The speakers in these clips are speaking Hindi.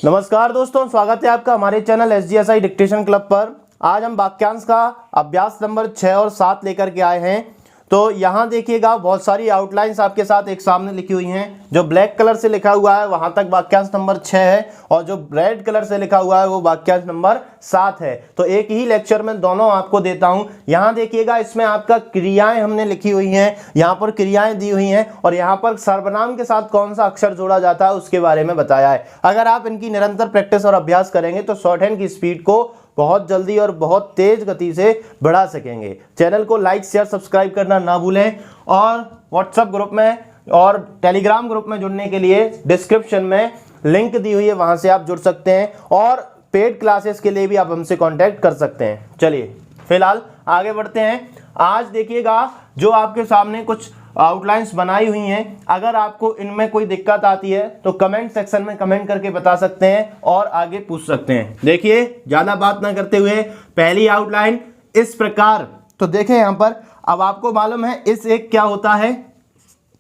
नमस्कार दोस्तों, स्वागत है आपका हमारे चैनल SGSI डिक्टेशन क्लब पर। आज हम वाक्यांश का अभ्यास नंबर 6 और 7 लेकर के आए हैं। तो यहाँ देखिएगा बहुत सारी आउटलाइंस आपके साथ एक सामने लिखी हुई हैं। जो ब्लैक कलर से लिखा हुआ है वहाँ तक वाक्यांश नंबर 6 है और जो रेड कलर से लिखा हुआ है वो वाक्यांश नंबर 7 है। तो एक ही लेक्चर में दोनों आपको देता हूँ। यहाँ देखिएगा इसमें आपका क्रियाएं हमने लिखी हुई हैं, यहाँ पर क्रियाएं दी हुई हैं और यहाँ पर सर्वनाम के साथ कौन सा अक्षर जोड़ा जाता है उसके बारे में बताया है। अगर आप इनकी निरंतर प्रैक्टिस और अभ्यास करेंगे तो शॉर्ट हैंड की स्पीड को बहुत जल्दी और बहुत तेज गति से बढ़ा सकेंगे। चैनल को लाइक शेयर सब्सक्राइब करना ना भूलें और व्हाट्सएप ग्रुप में और टेलीग्राम ग्रुप में जुड़ने के लिए डिस्क्रिप्शन में लिंक दी हुई है, वहां से आप जुड़ सकते हैं और पेड क्लासेस के लिए भी आप हमसे कांटेक्ट कर सकते हैं। चलिए फिलहाल आगे बढ़ते हैं। आज देखिएगा जो आपके सामने कुछ आउटलाइंस बनाई हुई हैं, अगर आपको इनमें कोई दिक्कत आती है तो कमेंट सेक्शन में कमेंट करके बता सकते हैं और आगे पूछ सकते हैं। देखिए ज्यादा बात ना करते हुए पहली आउटलाइन इस प्रकार। तो देखें यहाँ पर, अब आपको मालूम है इस एक क्या होता है,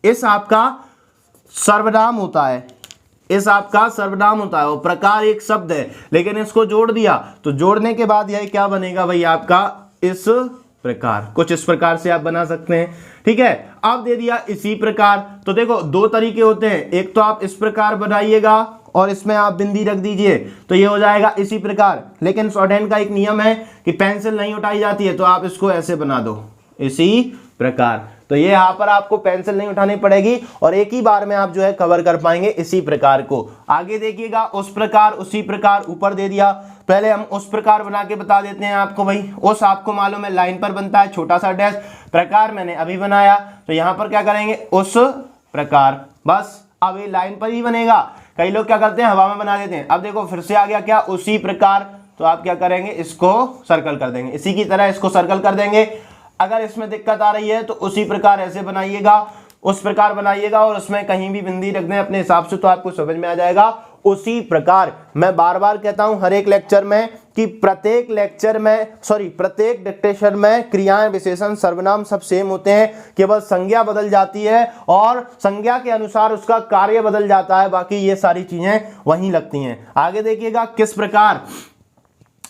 इस आपका सर्वनाम होता है, इस आपका सर्वनाम होता है। वो प्रकार एक शब्द है लेकिन इसको जोड़ दिया तो जोड़ने के बाद यह क्या बनेगा भाई, आपका इस प्रकार। कुछ इस प्रकार से आप बना सकते हैं, ठीक है। अब दे दिया इसी प्रकार, तो देखो दो तरीके होते हैं। एक तो आप इस प्रकार बनाइएगा और इसमें आप बिंदी रख दीजिए तो ये हो जाएगा इसी प्रकार। लेकिन शॉर्ट हैंड का एक नियम है कि पेंसिल नहीं उठाई जाती है, तो आप इसको ऐसे बना दो इसी प्रकार। तो ये यहाँ पर आपको पेंसिल नहीं उठानी पड़ेगी और एक ही बार में आप जो है कवर कर पाएंगे इसी प्रकार को। आगे देखिएगा उस प्रकार, उसी प्रकार, ऊपर दे दिया। पहले हम उस प्रकार बना के बता देते हैं आपको भाई। उस आपको मालूम है लाइन पर बनता है, छोटा सा डैश। प्रकार मैंने अभी बनाया तो यहाँ पर क्या करेंगे, उस प्रकार। बस अब ये लाइन पर ही बनेगा। कई लोग क्या करते हैं हवा में बना देते हैं। अब देखो फिर से आ गया क्या, उसी प्रकार। तो आप क्या करेंगे, इसको सर्कल कर देंगे, इसी की तरह इसको सर्कल कर देंगे। अगर इसमें दिक्कत आ रही है तो उसी प्रकार ऐसे बनाइएगा, उस प्रकार बनाइएगा और उसमें कहीं भी बिंदी रख दें अपने हिसाब से, तो आपको समझ में आ जाएगा उसी प्रकार। मैं बार बार कहता हूं हर एक लेक्चर में कि प्रत्येक लेक्चर में प्रत्येक डिक्टेशन में क्रियाएं, विशेषण, सर्वनाम सब सेम होते हैं, केवल संज्ञा बदल जाती है और संज्ञा के अनुसार उसका कार्य बदल जाता है। बाकी ये सारी चीजें वहीं लगती हैं। आगे देखिएगा किस प्रकार।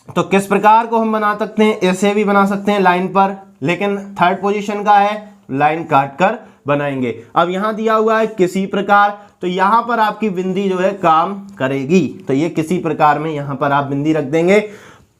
तो किस प्रकार को हम बना सकते हैं, ऐसे भी बना सकते हैं लाइन पर, लेकिन थर्ड पोजीशन का है, लाइन काट कर बनाएंगे। अब यहां दिया हुआ है किसी प्रकार, तो यहां पर आपकी बिंदी जो है काम करेगी। तो ये किसी प्रकार में यहां पर आप बिंदी रख देंगे।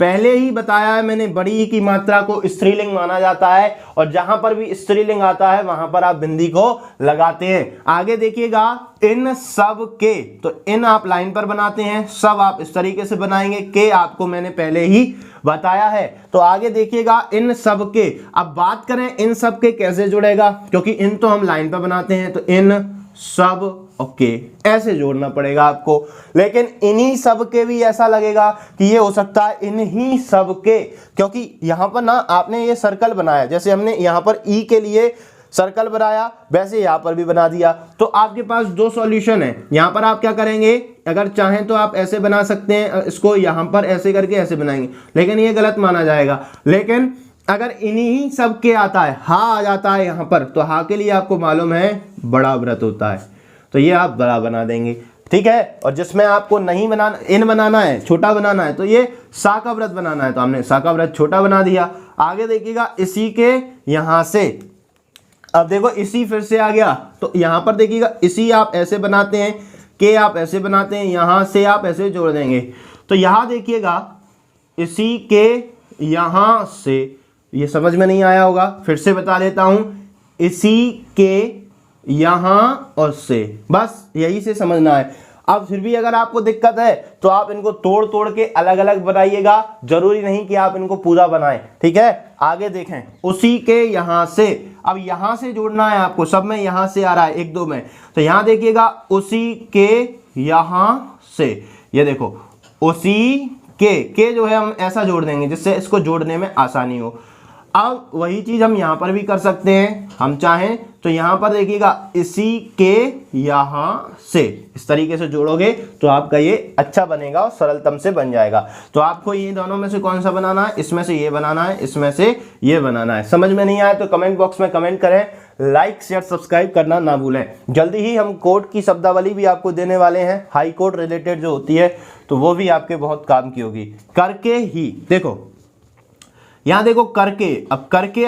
पहले ही बताया है मैंने, बड़ी ई की मात्रा को स्त्रीलिंग माना जाता है और जहां पर भी स्त्रीलिंग आता है वहां पर आप बिंदी को लगाते हैं। आगे देखिएगा इन सब के, तो इन आप लाइन पर बनाते हैं, सब आप इस तरीके से बनाएंगे, के आपको मैंने पहले ही बताया है। तो आगे देखिएगा इन सब के। अब बात करें इन सब के कैसे जुड़ेगा, क्योंकि इन तो हम लाइन पर बनाते हैं, तो इन सब ओके ऐसे जोड़ना पड़ेगा आपको। लेकिन इन्हीं सब के भी ऐसा लगेगा कि ये हो सकता है इन्हीं सब के, क्योंकि यहां पर ना आपने ये सर्कल बनाया, जैसे हमने यहां पर ई के लिए सर्कल बनाया वैसे यहां पर भी बना दिया। तो आपके पास दो सॉल्यूशन है। यहां पर आप क्या करेंगे, अगर चाहें तो आप ऐसे बना सकते हैं, इसको यहां पर ऐसे करके ऐसे बनाएंगे, लेकिन ये गलत माना जाएगा। लेकिन अगर इन्हीं सब के आता है, हा आ जाता है यहां पर, तो हा के लिए आपको मालूम है बड़ा व्रत होता है, तो ये आप बड़ा बना देंगे, ठीक है। और जिसमें आपको नहीं बनाना, इन बनाना है, छोटा बनाना है, तो ये सा का व्रत बनाना है, तो हमने सा का व्रत छोटा बना दिया। आगे देखिएगा इसी के यहां से। अब देखो इसी फिर से आ गया, तो यहां पर देखिएगा इसी आप ऐसे बनाते हैं, के आप ऐसे बनाते हैं, यहां से आप ऐसे जोड़ देंगे। तो यहां देखिएगा इसी के यहां से, ये समझ में नहीं आया होगा, फिर से बता देता हूं, इसी के यहां और से, बस यही से समझना है। अब फिर भी अगर आपको दिक्कत है तो आप इनको तोड़ तोड़ के अलग अलग बनाइएगा, जरूरी नहीं कि आप इनको पूरा बनाएं, ठीक है। आगे देखें उसी के यहां से। अब यहां से जोड़ना है आपको, सब में यहां से आ रहा है, एक दो में, तो यहां देखिएगा उसी के यहां से। ये देखो उसी के जो है हम ऐसा जोड़ देंगे जिससे इसको जोड़ने में आसानी हो। अब वही चीज हम यहां पर भी कर सकते हैं, हम चाहें तो यहां पर देखिएगा इसी के यहां से इस तरीके से जोड़ोगे तो आपका ये अच्छा बनेगा और सरलतम से बन जाएगा। तो आपको ये दोनों में से कौन सा बनाना है, इसमें से ये बनाना है, इसमें से ये बनाना है। समझ में नहीं आया तो कमेंट बॉक्स में कमेंट करें, लाइक शेयर सब्सक्राइब करना ना भूलें। जल्दी ही हम कोर्ट की शब्दावली भी आपको देने वाले हैं, हाई कोर्ट रिलेटेड जो होती है तो वो भी आपके बहुत काम की होगी। करके ही, देखो यहां देखो करके, अब करके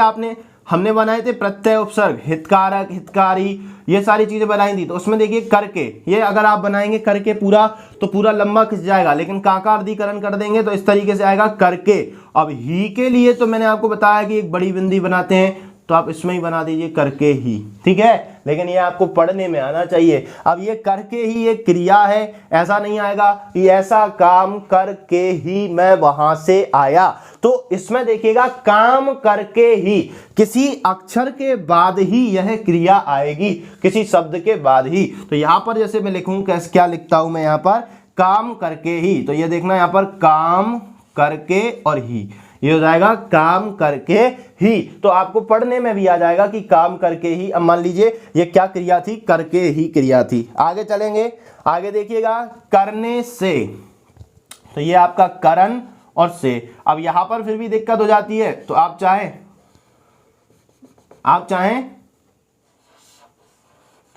हमने बनाए थे प्रत्यय उपसर्ग, हितकारक हितकारी ये सारी चीजें बनाई थी। तो उसमें देखिए करके, ये अगर आप बनाएंगे करके पूरा तो पूरा लंबा खिंच जाएगा, लेकिन काका अर्धीकरण कर देंगे तो इस तरीके से आएगा करके। अब ही के लिए तो मैंने आपको बताया कि एक बड़ी बिंदी बनाते हैं, तो आप इसमें ही बना दीजिए करके ही, ठीक है। लेकिन ये आपको पढ़ने में आना चाहिए। अब ये करके ही एक क्रिया है, ऐसा नहीं आएगा कि ऐसा काम करके ही मैं वहां से आया। तो इसमें देखिएगा काम करके ही, किसी अक्षर के बाद ही यह क्रिया आएगी, किसी शब्द के बाद ही। तो यहां पर जैसे मैं लिखूं, कैसे क्या लिखता हूं मैं यहां पर, काम करके ही, तो ये देखना यहां पर काम करके और ही, ये हो जाएगा काम करके ही। तो आपको पढ़ने में भी आ जाएगा कि काम करके ही। अब मान लीजिए ये क्या क्रिया थी, करके ही क्रिया थी। आगे चलेंगे, आगे देखिएगा करने से, तो ये आपका करण और से। अब यहां पर फिर भी दिक्कत हो जाती है, तो आप चाहें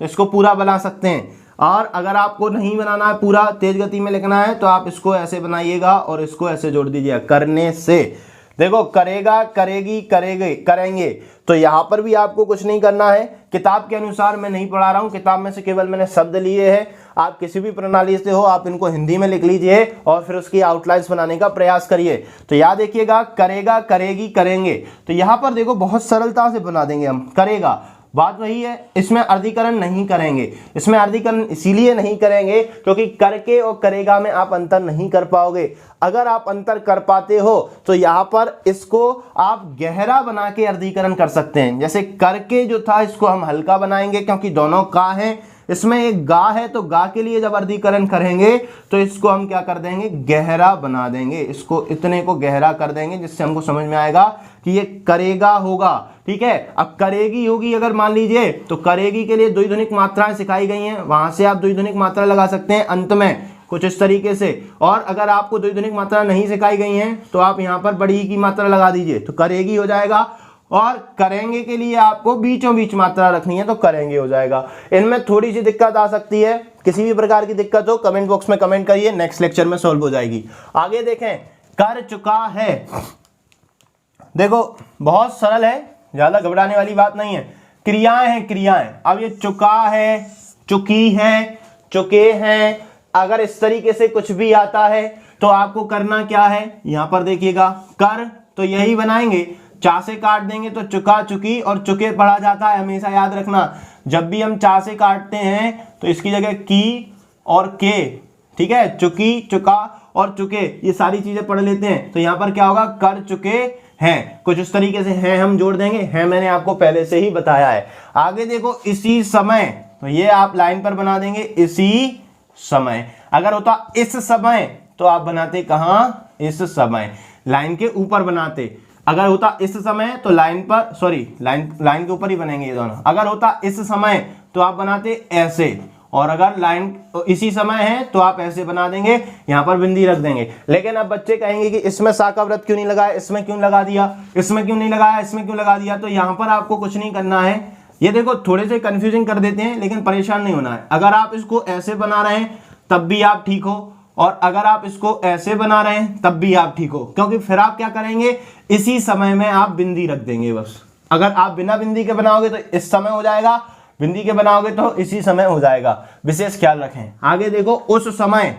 तो इसको पूरा बना सकते हैं, और अगर आपको नहीं बनाना है पूरा, तेज गति में लिखना है, तो आप इसको ऐसे बनाइएगा और इसको ऐसे जोड़ दीजिएगा करने से। देखो करेगा करेगी करेंगे करेंगे, तो यहां पर भी आपको कुछ नहीं करना है। किताब के अनुसार मैं नहीं पढ़ा रहा हूं, किताब में से केवल मैंने शब्द लिए हैं। आप किसी भी प्रणाली से हो, आप इनको हिंदी में लिख लीजिए और फिर उसकी आउटलाइंस बनाने का प्रयास करिए। तो याद देखिएगा करेगा करेगी करेंगे, तो यहां पर देखो बहुत सरलता से बना देंगे हम। करेगा, बात वही है, इसमें अर्धीकरण नहीं करेंगे। इसमें अर्धीकरण इसीलिए नहीं करेंगे क्योंकि करके और करेगा में आप अंतर नहीं कर पाओगे। अगर आप अंतर कर पाते हो तो यहां पर इसको आप गहरा बना के अर्धीकरण कर सकते हैं। जैसे करके जो था इसको हम हल्का बनाएंगे क्योंकि दोनों का है, इसमें एक गा है, तो गा के लिए जब अर्धीकरण करेंगे तो इसको हम क्या कर देंगे, गहरा बना देंगे। इसको इतने को गहरा कर देंगे जिससे हमको समझ में आएगा कि ये करेगा होगा, ठीक है। अब करेगी होगी अगर मान लीजिए, तो करेगी के लिए द्विध्वनिक मात्राएं सिखाई गई हैं, वहां से आप द्विध्वनिक मात्रा लगा सकते हैं अंत में कुछ इस तरीके से। और अगर आपको द्विध्वनिक मात्रा नहीं सिखाई गई हैं तो आप यहां पर बड़ी की मात्रा लगा दीजिए, तो करेगी हो जाएगा। और करेंगे के लिए आपको बीचों बीच मात्रा रखनी है, तो करेंगे हो जाएगा। इनमें थोड़ी सी दिक्कत आ सकती है, किसी भी प्रकार की दिक्कत हो कमेंट बॉक्स में कमेंट करिए, नेक्स्ट लेक्चर में सॉल्व हो जाएगी। आगे देखें, कर चुका है, देखो बहुत सरल है, ज्यादा घबराने वाली बात नहीं है। क्रियाएं हैं, क्रियाएं। अब ये चुका है, चुकी है, चुके हैं, अगर इस तरीके से कुछ भी आता है तो आपको करना क्या है, यहां पर देखिएगा कर, तो यही बनाएंगे, चा से काट देंगे तो चुका चुकी और चुके पढ़ा जाता है, हमेशा याद रखना। जब भी हम चा से काटते हैं तो इसकी जगह की और के, ठीक है, चुकी चुका और चुके, ये सारी चीजें पढ़ लेते हैं। तो यहां पर क्या होगा, कर चुके हैं, कुछ इस तरीके से हैं हम जोड़ देंगे, हैं मैंने आपको पहले से ही बताया है। आगे देखो इसी समय, तो ये आप लाइन पर बना देंगे इसी समय। अगर होता इस समय तो आप बनाते कहां, इस समय, लाइन के ऊपर बनाते। अगर होता इस समय तो लाइन पर, सॉरी लाइन के ऊपर ही बनेंगे ये दोनों। अगर होता इस समय तो आप बनाते ऐसे, और अगर लाइन इसी समय है तो आप ऐसे बना देंगे, यहां पर बिंदी रख देंगे। लेकिन अब बच्चे कहेंगे कि इसमें सा का व्रत क्यों नहीं लगाया, इसमें क्यों लगा दिया, इसमें क्यों नहीं लगाया, इसमें क्यों लगा दिया। तो यहां पर आपको कुछ नहीं करना है। ये देखो थोड़े से कंफ्यूजिंग कर देते हैं, लेकिन परेशान नहीं होना है। अगर आप इसको ऐसे बना रहे हैं तब भी आप ठीक हो, और अगर आप इसको ऐसे बना रहे हैं तब भी आप ठीक हो, क्योंकि फिर आप क्या करेंगे, इसी समय में आप बिंदी रख देंगे बस। अगर आप बिना बिंदी के बनाओगे तो इस समय हो जाएगा, बिंदी के बनाओगे तो इसी समय हो जाएगा, विशेष ख्याल रखें। आगे देखो उस समय,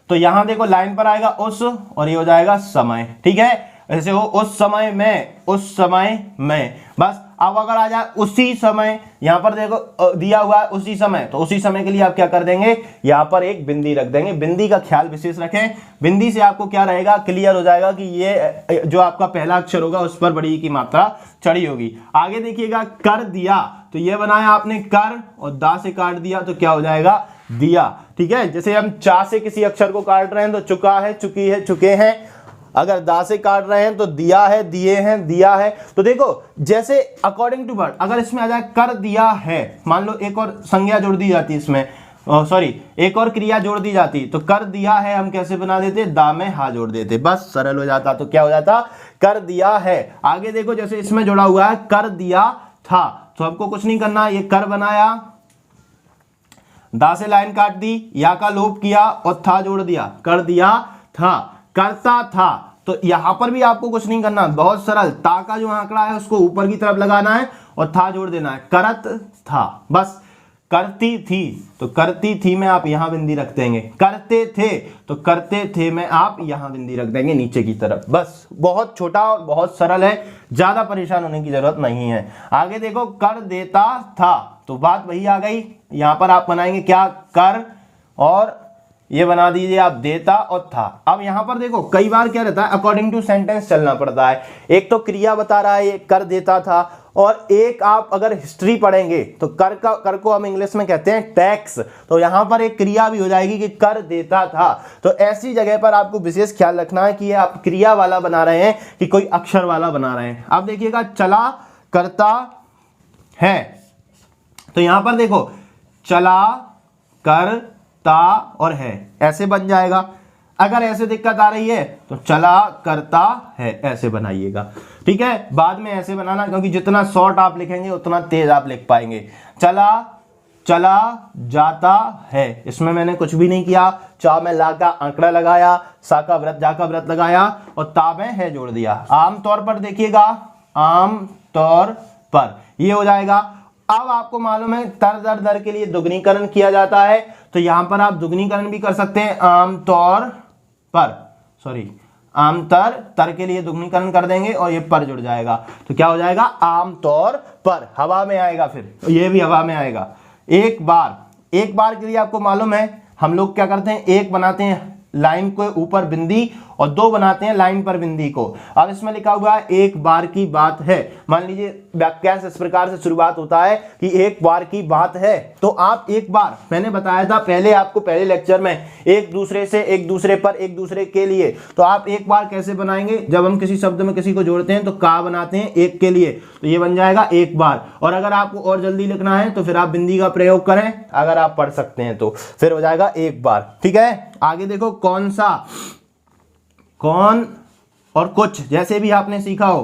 तो यहां देखो लाइन पर आएगा उस और ये हो जाएगा समय, ठीक है। ऐसे हो उस समय में, उस समय में, बस। अब अगर आ जाए उसी समय, यहां पर देखो दिया हुआ है उसी समय, तो उसी समय के लिए आप क्या कर देंगे, यहां पर एक बिंदी रख देंगे। बिंदी का ख्याल विशेष रखें, बिंदी से आपको क्या रहेगा, क्लियर हो जाएगा कि ये जो आपका पहला अक्षर होगा उस पर बड़ी की मात्रा चढ़ी होगी। आगे देखिएगा कर दिया, तो ये बनाया आपने कर और दा से काट दिया तो क्या हो जाएगा, दिया, ठीक है। जैसे हम चा से किसी अक्षर को काट रहे हैं तो चुका है, चुकी है, चुके हैं, अगर दा से काट रहे हैं तो दिया है, दिए हैं, दिया है। तो देखो जैसे अकॉर्डिंग टू वर्ड, अगर इसमें आ जाए कर दिया है, मान लो एक और संज्ञा जोड़ दी जाती इसमें, सॉरी एक और क्रिया जोड़ दी जाती, तो कर दिया है हम कैसे बना देते, दा में हा जोड़ देते, बस सरल हो जाता। तो क्या हो जाता, कर दिया है। आगे देखो जैसे इसमें जोड़ा हुआ है कर दिया था, तो हमको कुछ नहीं करना, ये कर बनाया, दा से लाइन काट दी, या का लोप किया और था जोड़ दिया, कर दिया था, करता था। तो यहां पर भी आपको कुछ नहीं करना, बहुत सरल, ता का जो आंकड़ा है उसको ऊपर की तरफ लगाना है और था जोड़ देना है, करत था, बस। करती थी, तो करती थी में आप यहां बिंदी रख देंगे, करते थे तो करते थे में आप यहां बिंदी रख देंगे नीचे की तरफ, बस। बहुत छोटा और बहुत सरल है, ज्यादा परेशान होने की जरूरत नहीं है। आगे देखो कर देता था, तो बात वही आ गई, यहां पर आप बनाएंगे क्या, कर और ये बना दीजिए आप देता और था। अब यहां पर देखो कई बार क्या रहता है, अकॉर्डिंग टू सेंटेंस चलना पड़ता है। एक तो क्रिया बता रहा है ये कर देता था, और एक आप अगर हिस्ट्री पढ़ेंगे तो कर को हम इंग्लिश में कहते हैं टैक्स, तो यहां पर एक क्रिया भी हो जाएगी कि कर देता था। तो ऐसी जगह पर आपको विशेष ख्याल रखना है कि ये आप क्रिया वाला बना रहे हैं कि कोई अक्षर वाला बना रहे हैं। अब देखिएगा चला करता है, तो यहां पर देखो चला करता और है ऐसे बन जाएगा। अगर ऐसे दिक्कत आ रही है तो चला करता है ऐसे बनाइएगा, ठीक है। बाद में ऐसे बनाना, क्योंकि जितना शॉर्ट आप लिखेंगे उतना तेज आप लिख पाएंगे। चला चला जाता है, इसमें मैंने कुछ भी नहीं किया, चा में ला का आंकड़ा लगाया, सा का व्रत जा का व्रत लगाया और ता में है जोड़ दिया। आमतौर पर देखिएगा, आम तौर पर ये हो जाएगा। अब आपको मालूम है तर दर दर के लिए दुगनीकरण किया जाता है, तो यहां पर आप दुगनीकरण भी कर सकते हैं, आमतौर पर, सॉरी आमतर, तर के लिए दुगनीकरण कर देंगे और ये पर जुड़ जाएगा, तो क्या हो जाएगा आमतौर पर, हवा में आएगा, फिर ये भी हवा में आएगा। एक बार के लिए आपको मालूम है हम लोग क्या करते हैं, एक बनाते हैं लाइन के ऊपर बिंदी और दो बनाते हैं लाइन पर बिंदी को। अब इसमें लिखा हुआ है एक बार की बात है, मान लीजिए वाक्यांश इस प्रकार से शुरुआत होता है कि एक बार की बात है, तो आप एक बार, मैंने बताया था पहले आपको पहले लेक्चर में, एक दूसरे से, एक दूसरे पर, एक दूसरे के लिए, तो आप एक बार कैसे बनाएंगे, जब हम किसी शब्द में किसी को जोड़ते हैं तो का बनाते हैं एक के लिए, तो ये बन जाएगा एक बार। और अगर आपको और जल्दी लिखना है तो फिर आप बिंदी का प्रयोग करें, अगर आप पढ़ सकते हैं तो फिर हो जाएगा एक बार, ठीक है। आगे देखो कौन सा, कौन और कुछ, जैसे भी आपने सीखा हो,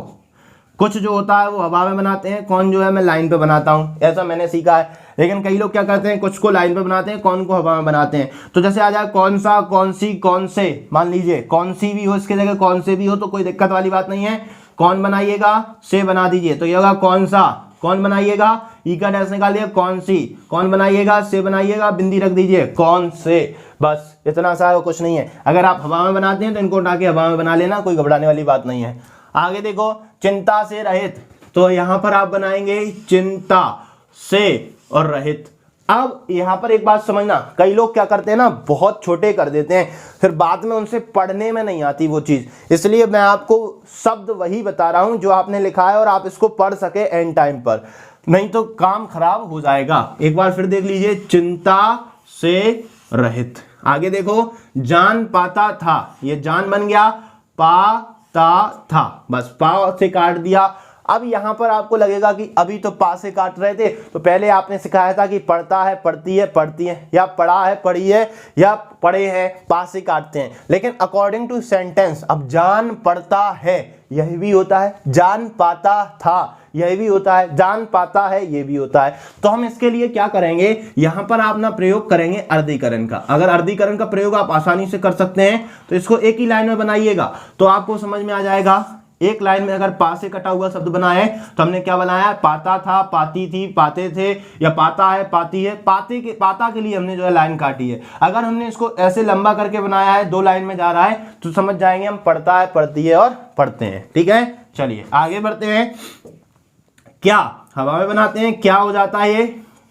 कुछ जो होता है वो हवा में बनाते हैं, कौन जो है मैं लाइन पे बनाता हूं, ऐसा मैंने सीखा है। लेकिन कई लोग क्या करते हैं, कुछ को लाइन पे बनाते हैं, कौन को हवा में बनाते हैं। तो जैसे आ जाए कौन सा, कौन सी, कौन से, मान लीजिए कौन सी भी हो इसके जगह कौन से भी हो तो कोई दिक्कत वाली बात नहीं है। कौन बनाइएगा, से बना दीजिए, तो ये होगा कौन सा। कौन बनाइएगा, ई का डैश निकालिए, कौन सी। कौन बनाइएगा, से बनाइएगा, बिंदी रख दीजिए, कौन से, बस इतना सा है, कुछ नहीं है। अगर आप हवा में बनाते हैं तो इनको उठा के हवा में बना लेना, कोई घबराने वाली बात नहीं है। आगे देखो चिंता से रहित, तो यहां पर आप बनाएंगे चिंता से और रहित। अब यहां पर एक बात समझना, कई लोग क्या करते हैं ना, बहुत छोटे कर देते हैं, फिर बाद में उनसे पढ़ने में नहीं आती वो चीज, इसलिए मैं आपको शब्द वही बता रहा हूं जो आपने लिखा है और आप इसको पढ़ सके एंड टाइम पर, नहीं तो काम खराब हो जाएगा। एक बार फिर देख लीजिए, चिंता से रहित। आगे देखो जान पाता था, ये जान बन गया, पाता था, बस पा से काट दिया। अब यहां पर आपको लगेगा कि अभी तो पा से काट रहे थे, तो पहले आपने सिखाया था कि पढ़ता है, पढ़ती है, पढ़ती है, या पढ़ा है, पढ़ी है, या पढ़े हैं, पा से काटते हैं। लेकिन अकॉर्डिंग टू सेंटेंस, अब जान पढ़ता है यही भी होता है, जान पाता था यही भी होता है, जान पाता है ये भी होता है। तो हम इसके लिए क्या करेंगे, यहां पर आप ना प्रयोग करेंगे अर्धीकरण का। अगर अर्धीकरण का प्रयोग आप आसानी से कर सकते हैं तो इसको एक ही लाइन में बनाइएगा तो आपको समझ में आ जाएगा। एक लाइन में अगर पा से कटा हुआ शब्द बनाए तो हमने क्या बनाया, पाता था, पाती थी, पाते थे, या पाता है, पाती है, पाता के लिए हमने जो है लाइन काटी है। अगर हमने इसको ऐसे लंबा करके बनाया है, दो लाइन में जा रहा है, तो समझ जाएंगे हम पढ़ता है, पढ़ती है और पढ़ते हैं, ठीक है। चलिए आगे बढ़ते हैं। क्या हवा में बनाते हैं, क्या हो जाता है, ये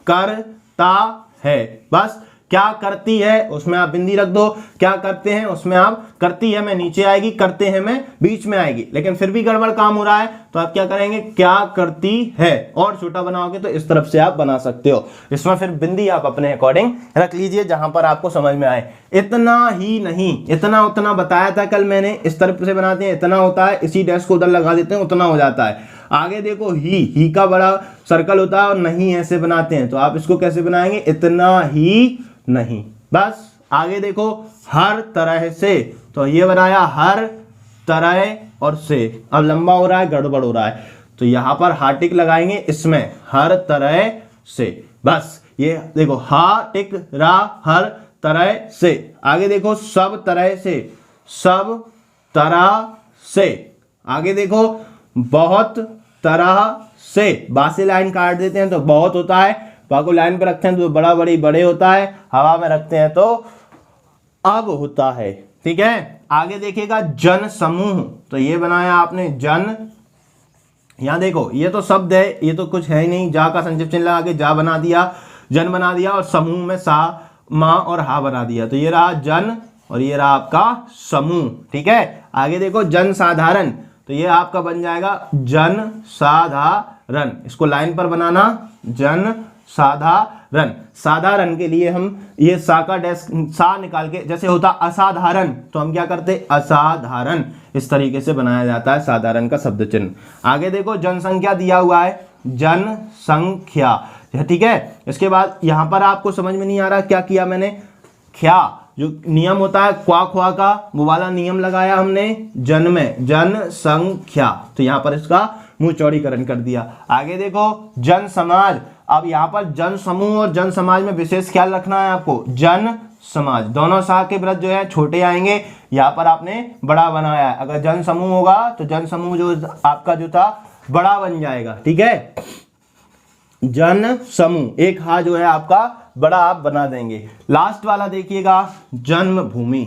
करता है, बस क्या करती है उसमें आप बिंदी रख दो, क्या करते हैं उसमें आप करती है में नीचे आएगी, करते हैं में बीच में आएगी, लेकिन फिर भी गड़बड़ काम हो रहा है तो आप क्या करेंगे, क्या करती है, और छोटा बनाओगे तो इस तरफ से आप बना सकते हो। इसमें फिर बिंदी आप अपने अकॉर्डिंग रख लीजिए जहां पर आपको समझ में आए। इतना ही नहीं, इतना उतना बताया था कल मैंने, इस तरफ से बनाते हैं इतना होता है, इसी डैश को उधर लगा देते हैं उतना हो जाता है। आगे देखो ही का बड़ा सर्कल होता है और नहीं ऐसे बनाते हैं, तो आप इसको कैसे बनाएंगे, इतना ही नहीं। बस आगे देखो हर तरह से, तो ये बनाया हर तरह और से, अब लंबा हो रहा है गड़बड़ हो रहा है तो यहां पर हा टिक लगाएंगे, इसमें हर तरह से। बस ये देखो हा टिक रा हर तरह से। आगे देखो सब तरह से, सब तरह से। आगे देखो बहुत तरह से, बासे लाइन काट देते हैं तो बहुत होता है, बाको लाइन पे रखते हैं तो बड़ा बड़ी बड़े होता है, हवा में रखते हैं तो अब होता है। ठीक है, आगे देखिएगा जन समूह, तो ये बनाया आपने जन, यहां देखो ये तो शब्द है, ये तो कुछ है ही नहीं, जा का संक्षिप्त चिन्ह लगा के जा बना दिया, जन बना दिया, और समूह में सा मां और हा बना दिया, तो ये रहा जन और ये रहा आपका समूह। ठीक है, आगे देखो जन साधारण, तो ये आपका बन जाएगा जन साधारण, इसको लाइन पर बनाना, जन साधारण। साधारण के लिए हम ये सा का डैश सा निकाल के, जैसे होता असाधारण तो हम क्या करते, असाधारण, इस तरीके से बनाया जाता है साधारण का शब्द चिन्ह। आगे देखो जनसंख्या दिया हुआ है, जनसंख्या। ठीक है, इसके बाद यहां पर आपको समझ में नहीं आ रहा क्या किया मैंने, ख्या जो नियम होता है क्वा ख्वा का, वो वाला नियम लगाया हमने जन में, जनसंख्या, तो यहां पर इसका मुंह चौड़ीकरण कर दिया। आगे देखो जन समाज, अब यहां पर जन समूह और जन समाज में विशेष ख्याल रखना है आपको, जन समाज दोनों सा के व्रत जो है छोटे आएंगे, यहां पर आपने बड़ा बनाया है, अगर जन समूह होगा तो जन समूह जो आपका जो था बड़ा बन जाएगा। ठीक है, जन समूह एक हा जो है आपका बड़ा आप बना देंगे। लास्ट वाला देखिएगा जन्मभूमि,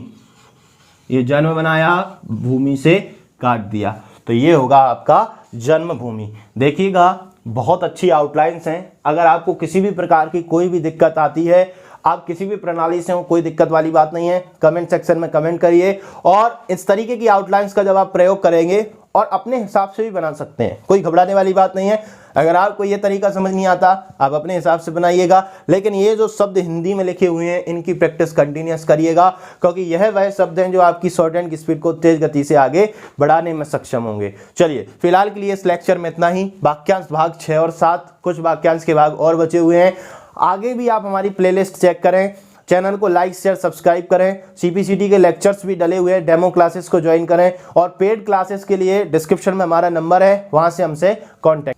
ये जन्म बनाया भूमि से काट दिया, तो ये होगा आपका जन्मभूमि। देखिएगा बहुत अच्छी आउटलाइंस हैं, अगर आपको किसी भी प्रकार की कोई भी दिक्कत आती है, आप किसी भी प्रणाली से हो, कोई दिक्कत वाली बात नहीं है, कमेंट सेक्शन में कमेंट करिए, और इस तरीके की आउटलाइंस का जब आप प्रयोग करेंगे और अपने हिसाब से भी बना सकते हैं, कोई घबराने वाली बात नहीं है। अगर आपको ये तरीका समझ नहीं आता आप अपने हिसाब से बनाइएगा, लेकिन ये जो शब्द हिंदी में लिखे हुए हैं इनकी प्रैक्टिस कंटिन्यूअस करिएगा, क्योंकि यह वह शब्द हैं जो आपकी शॉर्ट हैंड की स्पीड को तेज गति से आगे बढ़ाने में सक्षम होंगे। चलिए फिलहाल के लिए इस लेक्चर में इतना ही। वाक्यांश भाग 6 और 7, कुछ वाक्यांश के भाग और बचे हुए हैं। आगे भी आप हमारी प्लेलिस्ट चेक करें, चैनल को लाइक शेयर सब्सक्राइब करें, सीपीसीटी के लेक्चर्स भी डले हुए हैं, डेमो क्लासेस को ज्वाइन करें, और पेड क्लासेस के लिए डिस्क्रिप्शन में हमारा नंबर है, वहां से हमसे कांटेक्ट।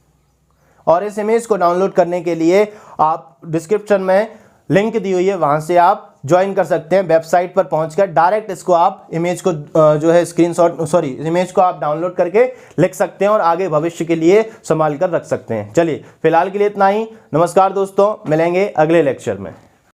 और इस इमेज को डाउनलोड करने के लिए आप डिस्क्रिप्शन में लिंक दी हुई है, वहां से आप ज्वाइन कर सकते हैं। वेबसाइट पर पहुंचकर डायरेक्ट इसको आप इमेज को जो है इमेज को आप डाउनलोड करके लिख सकते हैं और आगे भविष्य के लिए संभाल कर रख सकते हैं। चलिए फिलहाल के लिए इतना ही। नमस्कार दोस्तों, मिलेंगे अगले लेक्चर में।